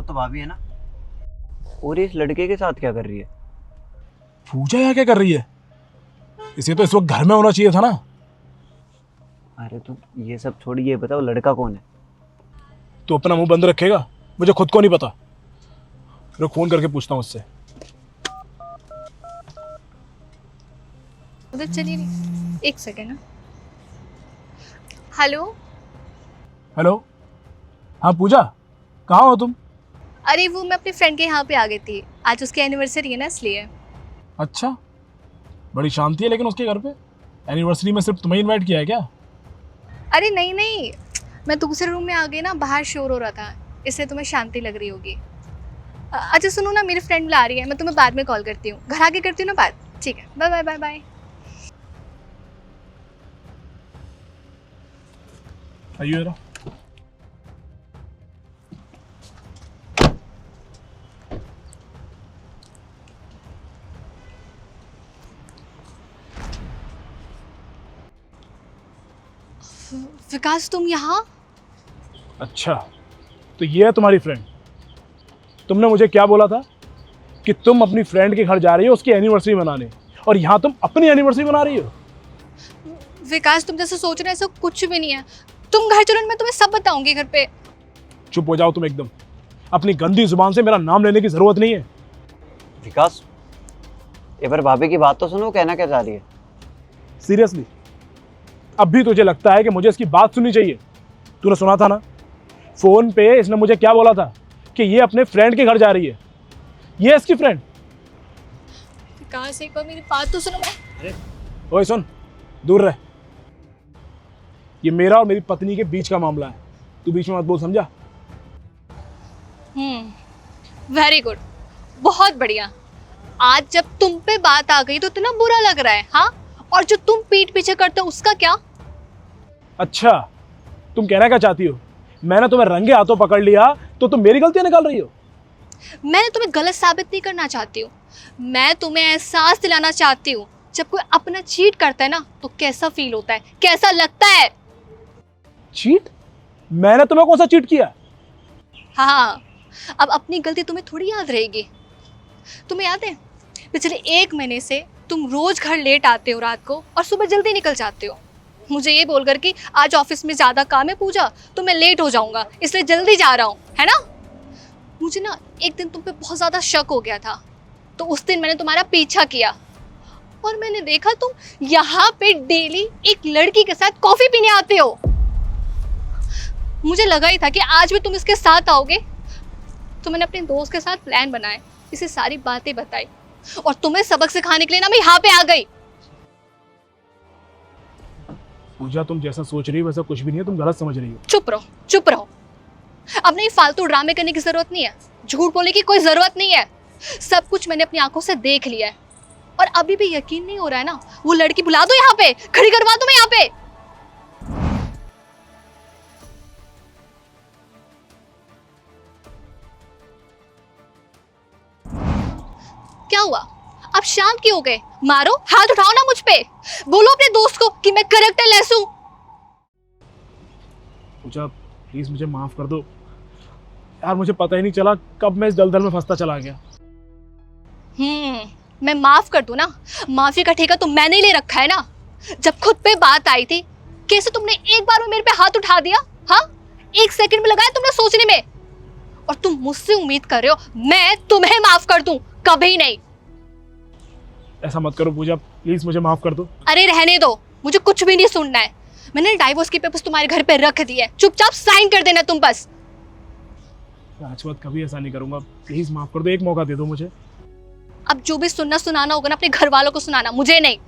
तो भाभी है ना। और ये इस लड़के के साथ क्या कर रही है? पूजा यहाँ क्या कर रही है? इसे तो इस वक्त घर में होना चाहिए था ना। अरे तो ये सब छोड़िए, बताओ लड़का कौन है? तू अपना मुंह बंद रखेगा? मुझे खुद को नहीं पता। रुक, फोन करके पूछता हूँ उससे। उधर चलिए नहीं, एक सेकेंड ना। हेलो। हेलो, हाँ पूजा, कहाँ हो तुम? अरे वो मैं अपनी फ्रेंड के यहाँ पे आ गई थी, आज उसकी एनिवर्सरी है ना इसलिए। अच्छा, बड़ी शांति है लेकिन उसके घर पे। एनिवर्सरी में सिर्फ तुम्हें इनवाइट किया है क्या? अरे नहीं नहीं, मैं दूसरे रूम में आ गई ना, बाहर शोर हो रहा था इसलिए तुम्हें शांति लग रही होगी। अच्छा सुनो ना, मेरी फ्रेंड बुला रही है, मैं तुम्हें बाद में कॉल करती हूँ, घर आके करती हूँ ना बात। ठीक है, बाय बाय बाय बाय। आइए जरा। विकास तुम यहाँ? अच्छा, तो ये है तुम्हारी फ्रेंड। तुमने मुझे क्या बोला था कि तुम अपनी फ्रेंड के घर जा रही हो उसकी एनिवर्सरी मनाने, और यहाँ तुम अपनी एनिवर्सरी मना रही हो। विकास तुम जैसे सोच रहे हो ऐसा कुछ भी नहीं है, तुम घर चलो, मैं तुम्हें सब बताऊंगी घर पे। चुप हो जाओ तुम एकदम। अपनी गंदी जुबान से मेरा नाम लेने की जरूरत नहीं है। विकास, एक बार भाभी की बात तो सुनो, कहना क्या चाह रही है? सीरियसली, अब भी तुझे लगता है कि मुझे इसकी बात सुननी चाहिए? तूने सुना था ना फोन पे इसने मुझे क्या बोला था कि ये अपने फ्रेंड के घर जा रही है। ये इसकी फ्रेंड। विकास एक बार मेरी बात तो सुनो। ओए सुन, दूर रह। ये मेरा और मेरी पत्नी के बीच का मामला है, तू बीच में मत बोल, समझा? वेरी गुड, बहुत बढ़िया। आज जब तुम पे बात आ गई तो इतना बुरा लग रहा है, हाँ? और जो तुम पीठ पीछे करते हो उसका क्या? अच्छा, तुम कहना क्या चाहती हो? मैंने तुम्हें रंगे हाथों पकड़ लिया तो तुम मेरी गलतियां निकाल रही हो? मैंने तुम्हें गलत साबित नहीं करना चाहती हूँ, मैं तुम्हें एहसास दिलाना चाहती हूँ जब कोई अपना चीट करता है ना तो कैसा फील होता है, कैसा लगता है। चीट? मैंने तुम्हें कौन सा चीट किया? हाँ, अब अपनी गलती तुम्हें थोड़ी याद रहेगी। तुम्हें याद है पिछले 1 महीने से तुम रोज घर लेट आते हो रात को और सुबह जल्दी निकल जाते हो, मुझे ये बोलकर कि आज ऑफिस में ज्यादा काम है पूजा तो मैं लेट हो जाऊंगा इसलिए जल्दी जा रहा हूँ, है ना? मुझे ना एक दिन तुम पे बहुत ज्यादा शक हो गया था, तो उस दिन मैंने तुम्हारा पीछा किया और मैंने देखा तुम यहाँ पे डेली एक लड़की के साथ कॉफी पीने आते हो। मुझे लगा ही था कि आज भी तुम इसके साथ आओगे, तो मैंने अपने दोस्त के साथ प्लान बनाए, इसे सारी बातें बताई और तुम्हें सबक सिखाने के लिए ना मैं यहाँ पे आ गई। पूजा, तुम जैसा सोच रही हो वैसा कुछ भी नहीं है, तुम गलत समझ रही हो। चुप रहो, चुप रहो। अब नहीं फालतू ड्रामे करने की जरूरत नहीं है, झूठ बोलने की कोई जरूरत नहीं है। सब कुछ मैंने अपनी आंखों से देख लिया है और अभी भी यकीन नहीं हो रहा है ना? वो लड़की बुला दो यहाँ पे, खड़ी करवा दो मैं यहाँ पे। क्या हुआ? अब शांत क्यों हो गए? मारो, हाथ उठाओ ना मुझ पे, बोलो अपने दोस्त को कि मैं कैरेक्टरलेस हूँ। पूजा प्लीज मुझे माफ कर दो यार, मुझे पता ही नहीं चला कब मैं इस दलदल में फंसता चला गया। मैं माफ कर दूं ना, माफी का ठेका तो मैंने ही ले रखा है ना। जब खुद पे बात आई थी कैसे तुमने एक बार में मेरे पे हाथ उठा दिया? हाँ, 1 सेकंड में लगाया तुमने सोचने में, और तुम मुझसे उम्मीद कर रहे हो मैं तुम्हें माफ कर दूं? कभी नहीं। ऐसा मत करो पूजा, प्लीज मुझे माफ कर दो। अरे रहने दो, मुझे कुछ भी नहीं सुनना है। मैंने डाइवोर्स के पेपर्स तुम्हारे घर पे रख दिए, चुपचाप साइन कर देना तुम बस। आज के बाद कभी ऐसा नहीं करूंगा, प्लीज माफ कर दो, एक मौका दे दो मुझे। अब जो भी सुनना सुनाना होगा ना अपने घर वालों को सुनाना, मुझे नहीं।